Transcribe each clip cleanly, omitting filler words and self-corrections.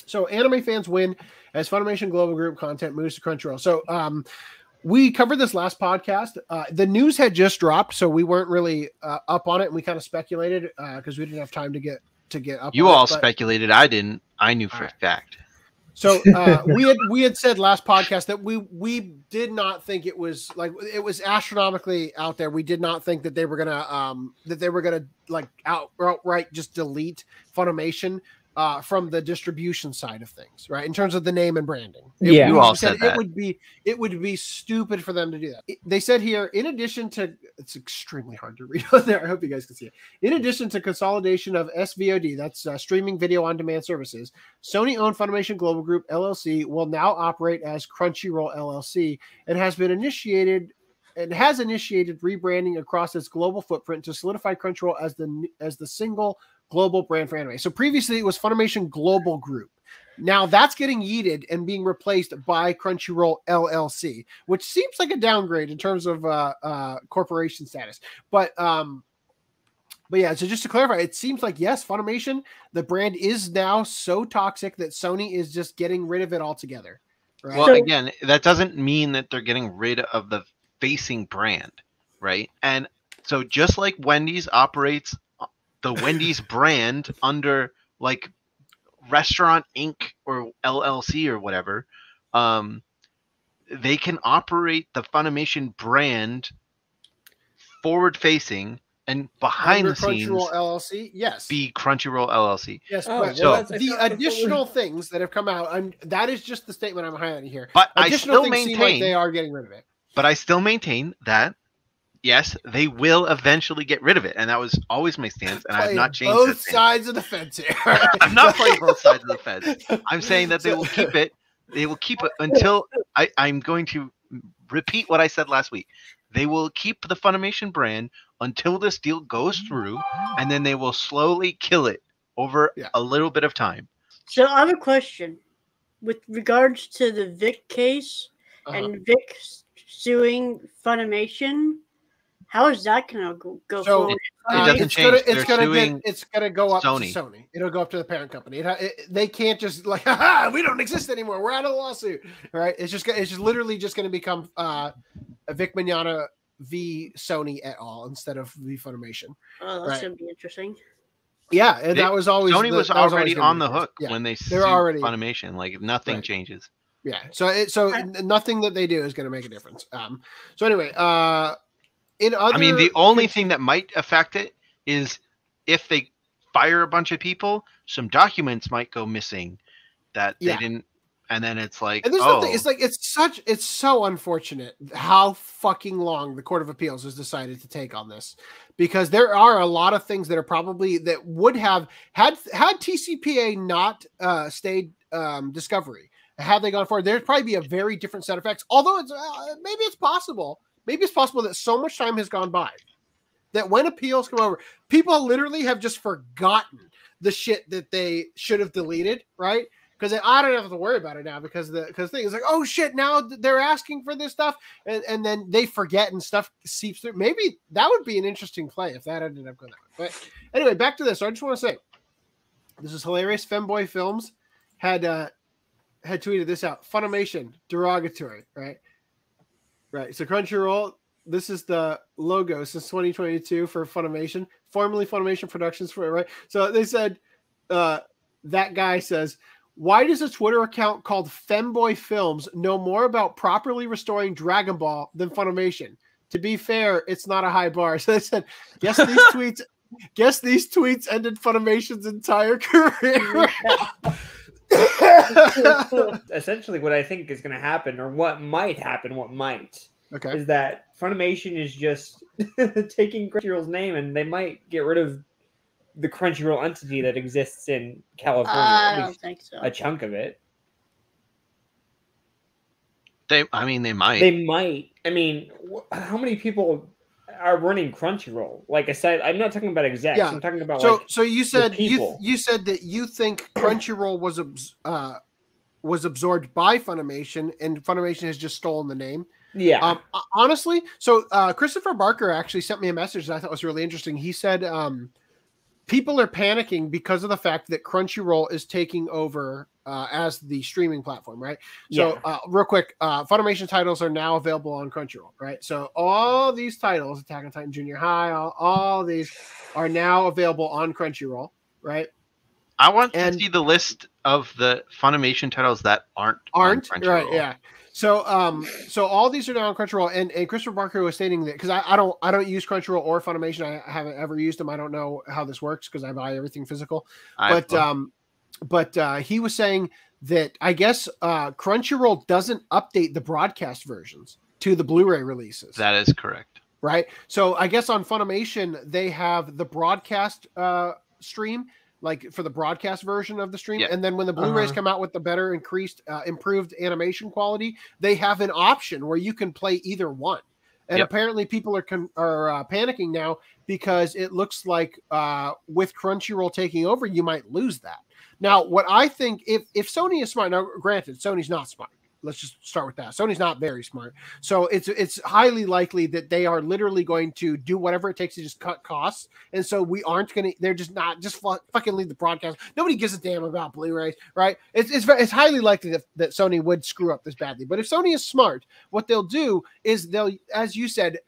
So anime fans win as Funimation Global Group content moves to Crunchyroll. So we covered this last podcast. The news had just dropped, so we weren't really up on it, and we kind of speculated because we didn't have time to get up. You on all it, but, speculated. I didn't. I knew for a fact. So we had said last podcast that we did not think it was astronomically out there. We did not think that they were gonna like outright just delete Funimation from the distribution side of things, right? In terms of the name and branding. You all said that. It would be stupid for them to do that. They said here, in addition to, it's extremely hard to read on there. I hope you guys can see it. In addition to consolidation of SVOD, that's streaming video on demand services, Sony-owned Funimation Global Group LLC will now operate as Crunchyroll LLC and has initiated rebranding across its global footprint to solidify Crunchyroll as the single global brand for anime. So previously it was Funimation Global Group. Now that's getting yeeted and being replaced by Crunchyroll LLC, which seems like a downgrade in terms of corporation status. But yeah, so just to clarify, it seems like, yes, Funimation, the brand is now so toxic that Sony is just getting rid of it altogether. Right? Well, again, that doesn't mean that they're getting rid of the facing brand, right? And so just like Wendy's operates the Wendy's brand under like Restaurant Inc. or LLC or whatever, they can operate the Funimation brand forward facing and behind the scenes. Crunchyroll LLC, yes. Be Crunchyroll LLC. Yes, but the additional things that have come out, that is just the statement I'm highlighting here. But additional I still things maintain seem like they are getting rid of it. But I still maintain that yes, they will eventually get rid of it, and that was always my stance, and I have not changed both sides of the fence here. I'm not playing both sides of the fence. I'm saying that they will keep it. They will keep it until I'm going to repeat what I said last week. They will keep the Funimation brand until this deal goes through, and then they will slowly kill it over a little bit of time. So I have a question with regards to the Vic case and Vic suing Funimation. How is that going to go forward? It doesn't change. It's going to go up Sony. to Sony. It'll go up to the parent company. They can't just like, we don't exist anymore. We're out of the lawsuit, right? It's just literally just going to become a Vic Mignogna v Sony et al. Instead of v Funimation. Oh, that's going to be interesting. Yeah, and that was always Sony was already on the hook when they sued Funimation. Like nothing changes. Yeah, so nothing that they do is going to make a difference. So anyway, the only thing that might affect it is if they fire a bunch of people, some documents might go missing that they didn't, and then it's like, and it's so unfortunate how fucking long the Court of Appeals has decided to take on this, because there are a lot of things that are probably that would have had TCPA not stayed discovery. Had they gone forward, there'd probably be a very different set of facts. Although maybe it's possible that so much time has gone by that when appeals come over, people literally have just forgotten the shit that they should have deleted, right? Because I don't have to worry about it now because thing is like, oh shit, now they're asking for this stuff, and then they forget and stuff seeps through. Maybe that would be an interesting play if that ended up going that way. But anyway, back to this. So I just want to say, this is hilarious. Femboy Films had tweeted this out. Funimation derogatory, right? Right. So Crunchyroll, this is the logo since 2022 for Funimation, formerly Funimation Productions, right? So they said, that guy says, why does a Twitter account called Femboy Films know more about properly restoring Dragon Ball than Funimation? To be fair, it's not a high bar. So they said, guess these tweets ended Funimation's entire career. Essentially, what I think is going to happen, or what might happen, is that Funimation is just taking Crunchyroll's name, and they might get rid of the Crunchyroll entity that exists in California. I don't think so. A chunk of it. They might. They might. I mean, how many people are running Crunchyroll? Like I said, I'm not talking about execs. Yeah. I'm talking about so you said you said that you think Crunchyroll was absorbed by Funimation, and Funimation has just stolen the name. Yeah. Honestly, so Christopher Barker actually sent me a message that I thought was really interesting. He said people are panicking because of the fact that Crunchyroll is taking over as the streaming platform, right? So, real quick, Funimation titles are now available on Crunchyroll, right? So, all these titles, Attack on Titan Junior High, all these are now available on Crunchyroll, right? I want to see the list of the Funimation titles that aren't on Crunchyroll. Right? Yeah. So, so all these are now on Crunchyroll, and Christopher Barker was stating that because I don't use Crunchyroll or Funimation. I haven't ever used them. I don't know how this works because I buy everything physical. But he was saying that I guess Crunchyroll doesn't update the broadcast versions to the Blu-ray releases. That is correct. Right. So I guess on Funimation they have the broadcast stream, like for the broadcast version of the stream. Yeah. And then when the Blu-rays come out with the better improved animation quality, they have an option where you can play either one. And apparently people are panicking now because it looks like with Crunchyroll taking over, you might lose that. Now, what I think, if Sony is smart, now granted, Sony's not smart. Let's just start with that. Sony's not very smart. So it's highly likely that they are literally going to do whatever it takes to just cut costs. And so we aren't going to, they're just not, just fucking leave the broadcast. Nobody gives a damn about Blu-rays, right? It's highly likely that Sony would screw up this badly. But if Sony is smart, what they'll do is they'll, as you said,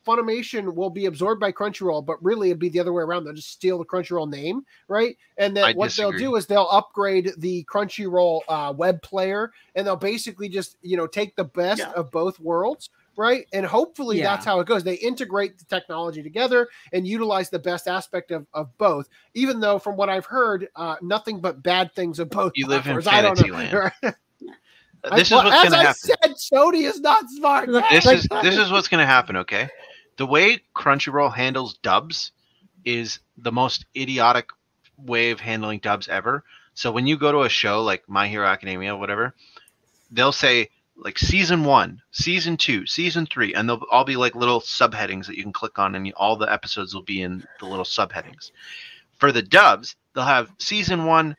Funimation will be absorbed by Crunchyroll, but really it'd be the other way around. They'll just steal the Crunchyroll name, right? And then they'll do is they'll upgrade the Crunchyroll web player, and they'll basically just, take the best of both worlds, right? And hopefully that's how it goes. They integrate the technology together and utilize the best aspect of both, even though from what I've heard, nothing but bad things of both. You live in fantasy land. This is what's going to happen. As I said, Sony is not smart. This is what's going to happen, okay? The way Crunchyroll handles dubs is the most idiotic way of handling dubs ever. So when you go to a show like My Hero Academia, whatever, they'll say like season 1, season 2, season 3, and they'll all be like little subheadings that you can click on, and all the episodes will be in the little subheadings. For the dubs, they'll have season 1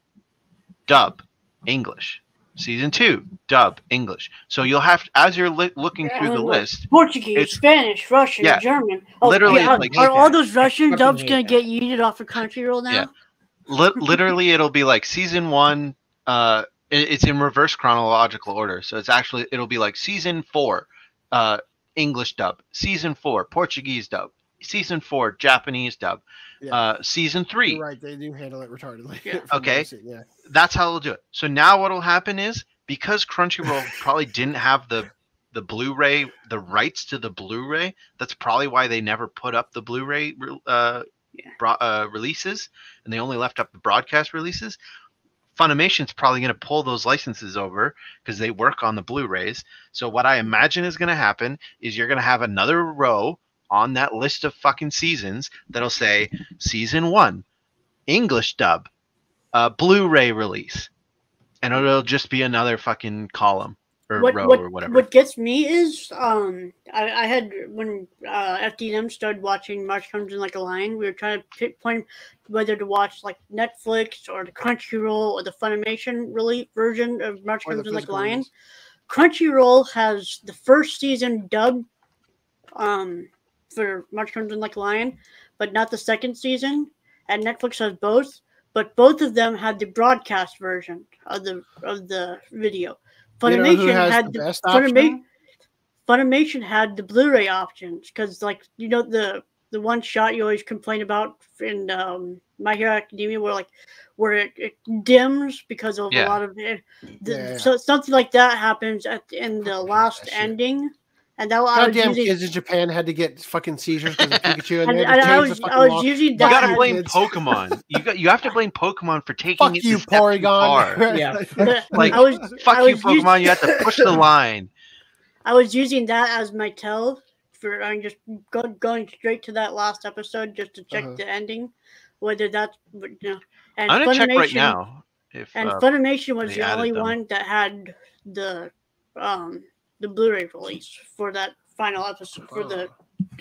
dub English. Season 2, dub, English. So you'll have to, as you're looking through the list, Portuguese, Spanish, Russian, German. Oh, literally, are all those Russian dubs going to get yeeted off of Crunchyroll now? Yeah. Literally, it'll be like season 1. It's in reverse chronological order. So it'll be like season 4, English dub. Season 4, Portuguese dub. Season 4, Japanese dub. Season 3. You're right, they do handle it retardedly. Yeah. Okay, that's how they'll do it. So now what'll happen is, because Crunchyroll probably didn't have the Blu-ray, the rights to the Blu-ray, that's probably why they never put up the Blu-ray releases, and they only left up the broadcast releases. Funimation's probably going to pull those licenses over because they work on the Blu-rays. So what I imagine is going to happen is you're going to have another row on that list of fucking seasons that'll say season 1, English dub, Blu-ray release, and it'll just be another fucking column or row or whatever. What gets me is I had when FDM started watching March Comes in Like a Lion, we were trying to pinpoint whether to watch like Netflix or the Crunchyroll or the Funimation version of March Comes in Like a Lion. Crunchyroll has the first season dubbed for March Comes in Like a Lion, but not the second season. And Netflix has both, but both of them had the broadcast version of the video. Funimation Funimation had the Blu-ray options because, like, the one shot you always complain about in My Hero Academia, where it dims because of a lot of it. So something like that happens in the last ending. And that goddamn kids in Japan had to get fucking seizures because of Pikachu. And I was using that. You gotta blame Pokemon. You have to blame Pokemon for taking it. You, Porygon. Yeah. Pokemon. You have to push the line. I was using that as my tell for just going straight to that last episode just to check the ending, whether that's And I'm gonna check right now. Funimation was the only one that had the Blu-ray release for that final episode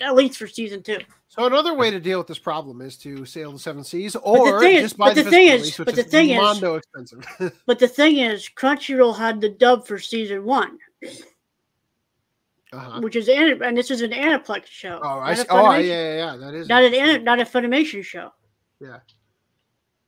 at least for season 2. So another way to deal with this problem is to sail the 7 seas, or just buy the physical release, which is mondo expensive. But the thing is, Crunchyroll had the dub for season 1, which is and this is an Aniplex show. Oh, I see. Oh, yeah, that is not a Funimation show. Yeah.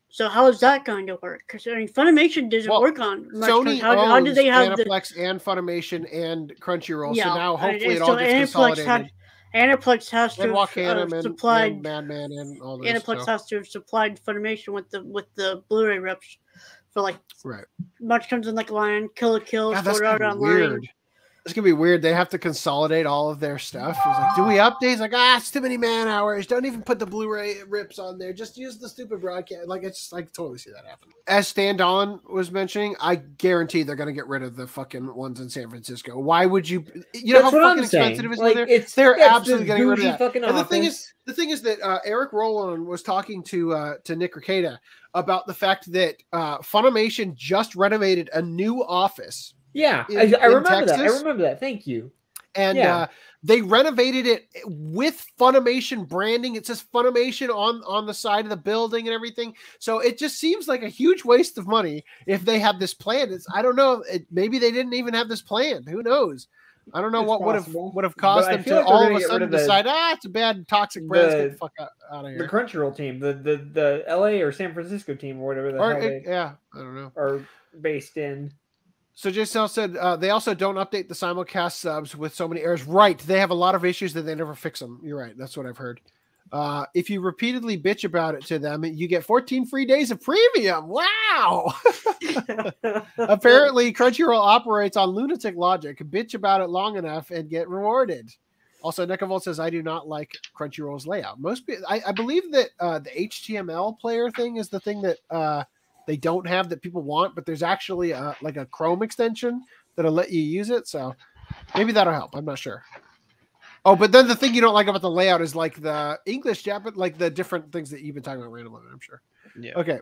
So how is that going to work? Because I mean, Funimation doesn't work on much. Sony how do they have Aniplex and Funimation and Crunchyroll? Yeah, so now hopefully and it all gets consolidated. Aniplex has to have supplied and Madman and all this. Aniplex has to have supplied Funimation with the Blu-ray rips for like March Comes in Like a Lion, Kill a Kill, Sword Art Online. Weird. It's gonna be weird. They have to consolidate all of their stuff. It's like, do we update? It's like, it's too many man hours. Don't even put the Blu-ray rips on there. Just use the stupid broadcast. Like, it's I totally see that happen. As Stan Dolan was mentioning, I guarantee they're gonna get rid of the fucking ones in San Francisco. Why would you? You know how fucking expensive it is there. They're absolutely getting rid of that. And the thing is that Eric Roland was talking to Nick Rekieta about the fact that Funimation just renovated a new office. Yeah, I remember that. I remember that. Thank you. And they renovated it with Funimation branding. It says Funimation on the side of the building and everything. So it just seems like a huge waste of money if they have this plan. I don't know. Maybe they didn't even have this planned. Who knows? I don't know what would have caused them to all of a sudden decide, it's a bad toxic brand. Get the fuck out of here. The Crunchyroll team, the LA or San Francisco team or whatever the hell I don't know. Are based in. So JSL said they also don't update the simulcast subs with so many errors. Right. They have a lot of issues that they never fix them. You're right. That's what I've heard. If you repeatedly bitch about it to them, you get 14 free days of premium. Wow. Apparently, Crunchyroll operates on lunatic logic. Bitch about it long enough and get rewarded. Also, Nekavolt says, I do not like Crunchyroll's layout. I believe that the HTML player thing is the thing that they don't have that people want, but there's actually like a Chrome extension that'll let you use it. So maybe that'll help. I'm not sure. Oh, but then the thing you don't like about the layout is like the English, Japanese, like the different things that you've been talking about randomly, I'm sure. Yeah. Okay.